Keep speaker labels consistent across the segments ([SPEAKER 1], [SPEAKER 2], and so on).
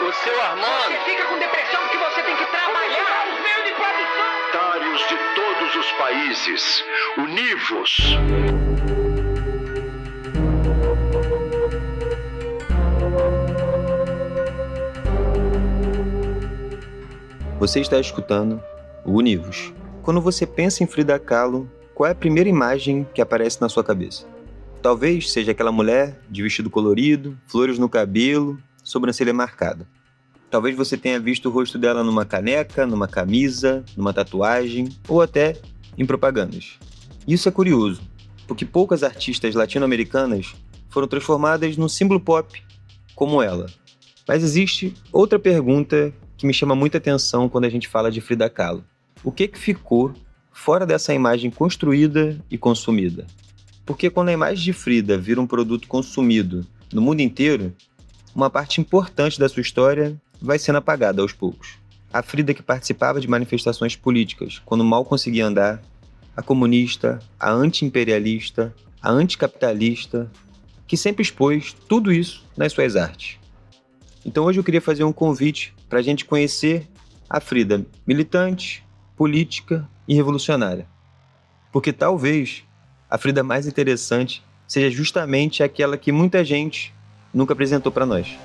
[SPEAKER 1] O seu Armando...
[SPEAKER 2] Você fica com depressão porque você tem que trabalhar os meios de produção.
[SPEAKER 3] Otários de todos os países, univos!
[SPEAKER 4] Você está escutando o Univos. Quando você pensa em Frida Kahlo, qual é a primeira imagem que aparece na sua cabeça? Talvez seja aquela mulher de vestido colorido, flores no cabelo, sobrancelha marcada. Talvez você tenha visto o rosto dela numa caneca, numa camisa, numa tatuagem ou até em propagandas. Isso é curioso, porque poucas artistas latino-americanas foram transformadas num símbolo pop como ela. Mas existe outra pergunta que me chama muita atenção quando a gente fala de Frida Kahlo. O que ficou fora dessa imagem construída e consumida? Porque quando a imagem de Frida vira um produto consumido no mundo inteiro, uma parte importante da sua história vai sendo apagada aos poucos. A Frida que participava de manifestações políticas quando mal conseguia andar, a comunista, a anti-imperialista, a anticapitalista, que sempre expôs tudo isso nas suas artes. Então hoje eu queria fazer um convite para a gente conhecer a Frida militante, política e revolucionária. Porque talvez a Frida mais interessante seja justamente aquela que muita gente nunca apresentou para nós.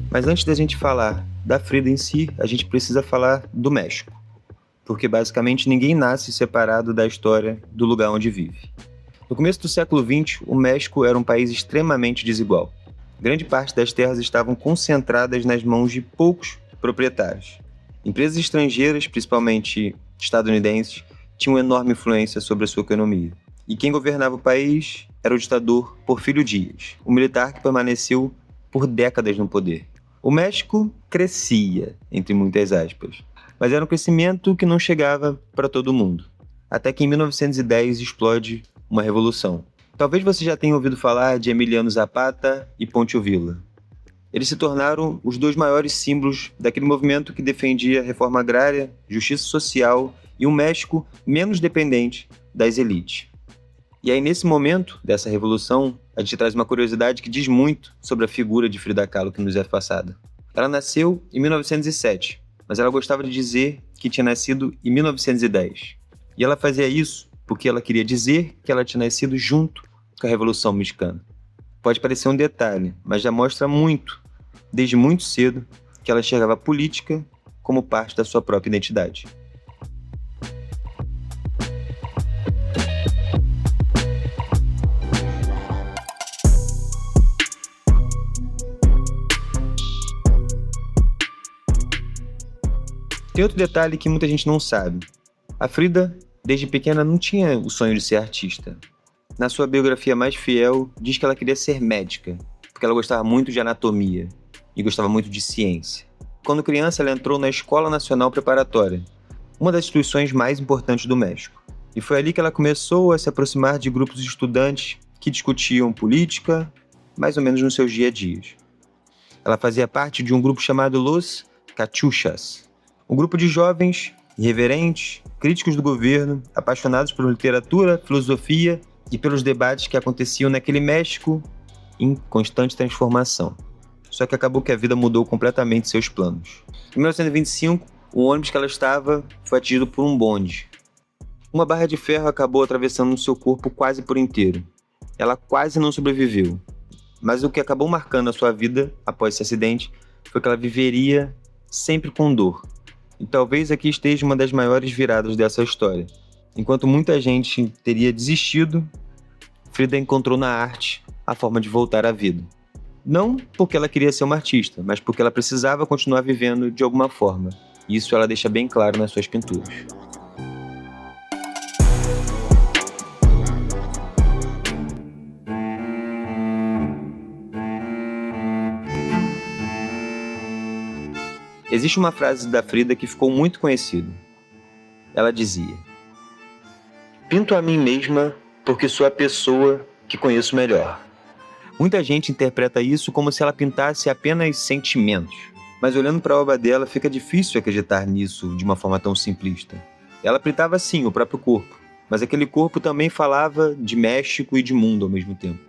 [SPEAKER 4] Mas antes da gente falar da Frida em si, a gente precisa falar do México. Porque basicamente ninguém nasce separado da história do lugar onde vive. No começo do século XX, o México era um país extremamente desigual. Grande parte das terras estavam concentradas nas mãos de poucos proprietários. Empresas estrangeiras, principalmente estadunidenses, tinham enorme influência sobre a sua economia. E quem governava o país era o ditador Porfírio Díaz, um militar que permaneceu por décadas no poder. O México crescia, entre muitas aspas, mas era um crescimento que não chegava para todo mundo. Até que em 1910 explode uma revolução. Talvez você já tenha ouvido falar de Emiliano Zapata e Poncho Villa. Eles se tornaram os dois maiores símbolos daquele movimento que defendia reforma agrária, justiça social e um México menos dependente das elites. E aí, nesse momento dessa revolução, a gente traz uma curiosidade que diz muito sobre a figura de Frida Kahlo que nos é passada. Ela nasceu em 1907, mas ela gostava de dizer que tinha nascido em 1910. E ela fazia isso porque ela queria dizer que ela tinha nascido junto com a Revolução Mexicana. Pode parecer um detalhe, mas já mostra muito, desde muito cedo, que ela enxergava a política como parte da sua própria identidade. Tem outro detalhe que muita gente não sabe. A Frida, desde pequena, não tinha o sonho de ser artista. Na sua biografia mais fiel, diz que ela queria ser médica, porque ela gostava muito de anatomia e gostava muito de ciência. Quando criança, ela entrou na Escola Nacional Preparatória, uma das instituições mais importantes do México. E foi ali que ela começou a se aproximar de grupos de estudantes que discutiam política, mais ou menos nos seus dia-a-dias. Ela fazia parte de um grupo chamado Los Cachuchas, um grupo de jovens irreverentes, críticos do governo, apaixonados por literatura, filosofia e pelos debates que aconteciam naquele México em constante transformação. Só que acabou que a vida mudou completamente seus planos. Em 1925, o ônibus que ela estava foi atingido por um bonde. Uma barra de ferro acabou atravessando seu corpo quase por inteiro. Ela quase não sobreviveu. Mas o que acabou marcando a sua vida após esse acidente foi que ela viveria sempre com dor. E talvez aqui esteja uma das maiores viradas dessa história. Enquanto muita gente teria desistido, Frida encontrou na arte a forma de voltar à vida. Não porque ela queria ser uma artista, mas porque ela precisava continuar vivendo de alguma forma. Isso ela deixa bem claro nas suas pinturas. Existe uma frase da Frida que ficou muito conhecida. Ela dizia: "Pinto a mim mesma porque sou a pessoa que conheço melhor." Muita gente interpreta isso como se ela pintasse apenas sentimentos. Mas olhando para a obra dela, fica difícil acreditar nisso de uma forma tão simplista. Ela pintava sim o próprio corpo, mas aquele corpo também falava de México e de mundo ao mesmo tempo.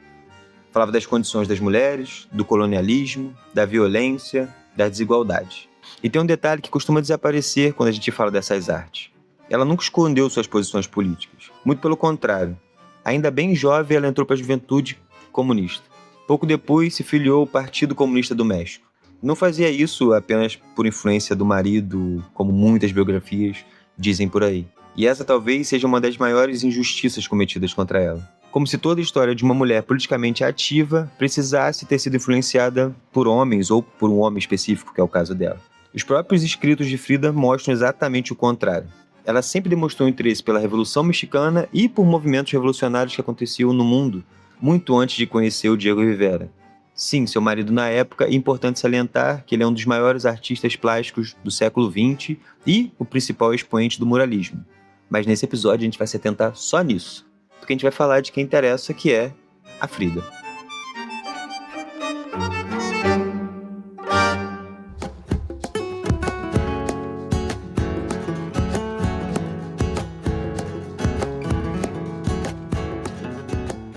[SPEAKER 4] Falava das condições das mulheres, do colonialismo, da violência, da desigualdade. E tem um detalhe que costuma desaparecer quando a gente fala dessas artes. Ela nunca escondeu suas posições políticas. Muito pelo contrário. Ainda bem jovem, ela entrou para a juventude comunista. Pouco depois, se filiou ao Partido Comunista do México. Não fazia isso apenas por influência do marido, como muitas biografias dizem por aí. E essa talvez seja uma das maiores injustiças cometidas contra ela. Como se toda a história de uma mulher politicamente ativa precisasse ter sido influenciada por homens ou por um homem específico, que é o caso dela. Os próprios escritos de Frida mostram exatamente o contrário. Ela sempre demonstrou interesse pela Revolução Mexicana e por movimentos revolucionários que aconteciam no mundo, muito antes de conhecer o Diego Rivera. Sim, seu marido na época, é importante salientar que ele é um dos maiores artistas plásticos do século XX e o principal expoente do muralismo. Mas nesse episódio a gente vai se atentar só nisso, porque a gente vai falar de quem interessa, que é a Frida.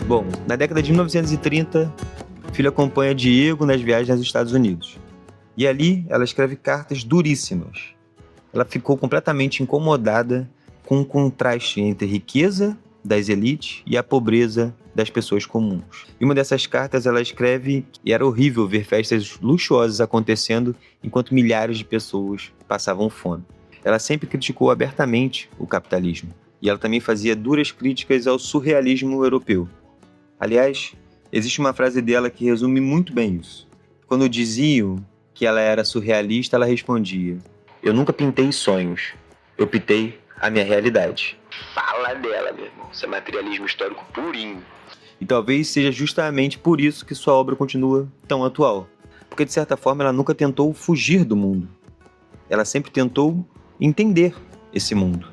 [SPEAKER 4] Bom, na década de 1930, Filha acompanha Diego nas viagens aos Estados Unidos. E ali ela escreve cartas duríssimas. Ela ficou completamente incomodada com o contraste entre a riqueza das elites e a pobreza das pessoas comuns. Em uma dessas cartas ela escreve que era horrível ver festas luxuosas acontecendo enquanto milhares de pessoas passavam fome. Ela sempre criticou abertamente o capitalismo. E ela também fazia duras críticas ao surrealismo europeu. Aliás, existe uma frase dela que resume muito bem isso. Quando diziam que ela era surrealista, ela respondia: "Eu nunca pintei sonhos, eu pintei a minha realidade."
[SPEAKER 3] Fala dela, meu irmão. Isso é materialismo histórico purinho.
[SPEAKER 4] E talvez seja justamente por isso que sua obra continua tão atual. Porque, de certa forma, ela nunca tentou fugir do mundo. Ela sempre tentou entender esse mundo.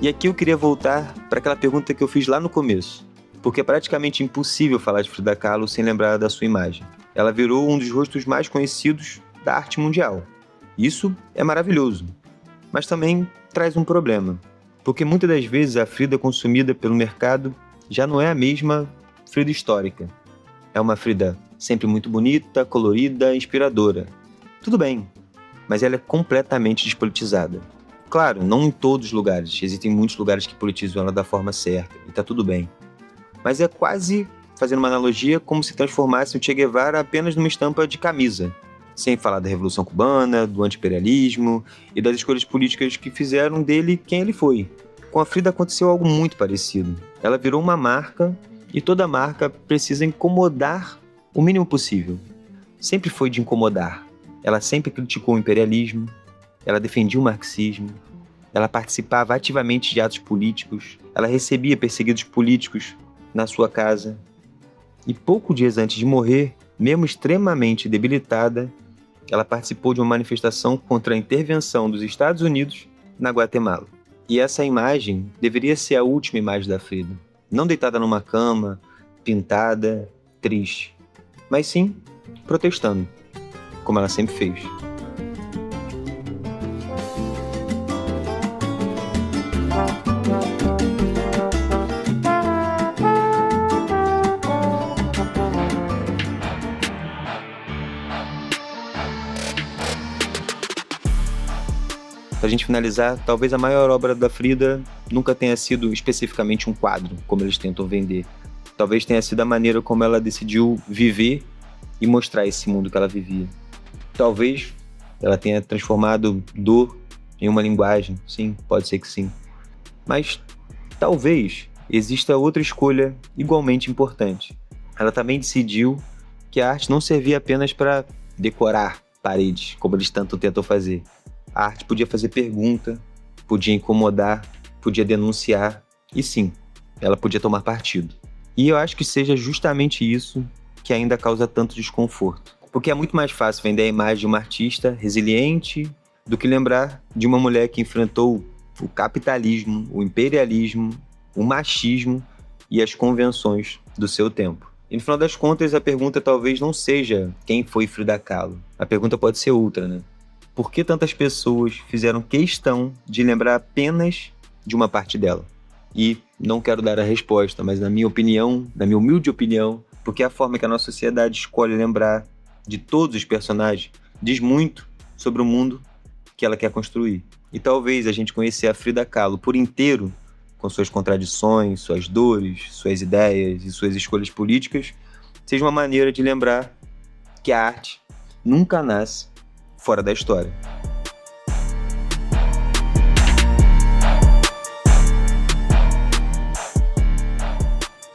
[SPEAKER 4] E aqui eu queria voltar para aquela pergunta que eu fiz lá no começo, porque é praticamente impossível falar de Frida Kahlo sem lembrar da sua imagem. Ela virou um dos rostos mais conhecidos da arte mundial. Isso é maravilhoso, mas também traz um problema, porque muitas das vezes a Frida consumida pelo mercado já não é a mesma Frida histórica. É uma Frida sempre muito bonita, colorida, inspiradora. Tudo bem, mas ela é completamente despolitizada. Claro, não em todos os lugares. Existem muitos lugares que politizam ela da forma certa, e tá tudo bem. Mas é quase, fazendo uma analogia, como se transformasse o Che Guevara apenas numa estampa de camisa, sem falar da Revolução Cubana, do anti-imperialismo e das escolhas políticas que fizeram dele quem ele foi. Com a Frida aconteceu algo muito parecido. Ela virou uma marca, e toda marca precisa incomodar o mínimo possível. Sempre foi de incomodar. Ela sempre criticou o imperialismo, ela defendia o marxismo, ela participava ativamente de atos políticos, ela recebia perseguidos políticos na sua casa. E poucos dias antes de morrer, mesmo extremamente debilitada, ela participou de uma manifestação contra a intervenção dos Estados Unidos na Guatemala. E essa imagem deveria ser a última imagem da Frida. Não deitada numa cama, pintada, triste, mas sim protestando, como ela sempre fez. Pra gente finalizar, talvez a maior obra da Frida nunca tenha sido especificamente um quadro, como eles tentam vender. Talvez tenha sido a maneira como ela decidiu viver e mostrar esse mundo que ela vivia. Talvez ela tenha transformado dor em uma linguagem, sim, pode ser que sim. Mas talvez exista outra escolha igualmente importante. Ela também decidiu que a arte não servia apenas para decorar paredes, como eles tanto tentam fazer. A arte podia fazer pergunta, podia incomodar, podia denunciar, e sim, ela podia tomar partido. E eu acho que seja justamente isso que ainda causa tanto desconforto. Porque é muito mais fácil vender a imagem de uma artista resiliente, do que lembrar de uma mulher que enfrentou o capitalismo, o imperialismo, o machismo e as convenções do seu tempo. E no final das contas, a pergunta talvez não seja quem foi Frida Kahlo. A pergunta pode ser outra, né? Por que tantas pessoas fizeram questão de lembrar apenas de uma parte dela? E não quero dar a resposta, mas na minha opinião, na minha humilde opinião, porque a forma que a nossa sociedade escolhe lembrar de todos os personagens diz muito sobre o mundo que ela quer construir. E talvez a gente conhecer a Frida Kahlo por inteiro, com suas contradições, suas dores, suas ideias e suas escolhas políticas, seja uma maneira de lembrar que a arte nunca nasce fora da história.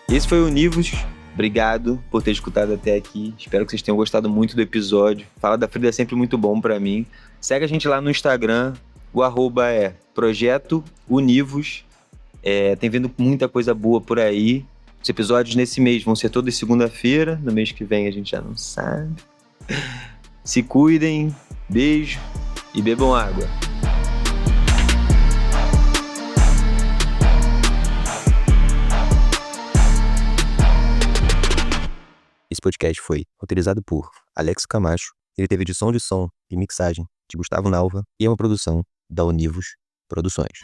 [SPEAKER 4] Esse foi o Univos. Obrigado por ter escutado até aqui. Espero que vocês tenham gostado muito do episódio. Falar da Frida é sempre muito bom pra mim. Segue a gente lá no Instagram. O arroba é Projeto Univos. Tem vindo muita coisa boa por aí. Os episódios nesse mês vão ser todas segunda-feira. No mês que vem a gente já não sabe. Se cuidem. Beijo e bebam água. Esse podcast foi roteirizado por Alex Camacho. Ele teve edição de som e mixagem de Gustavo Nalva e é uma produção da Univos Produções.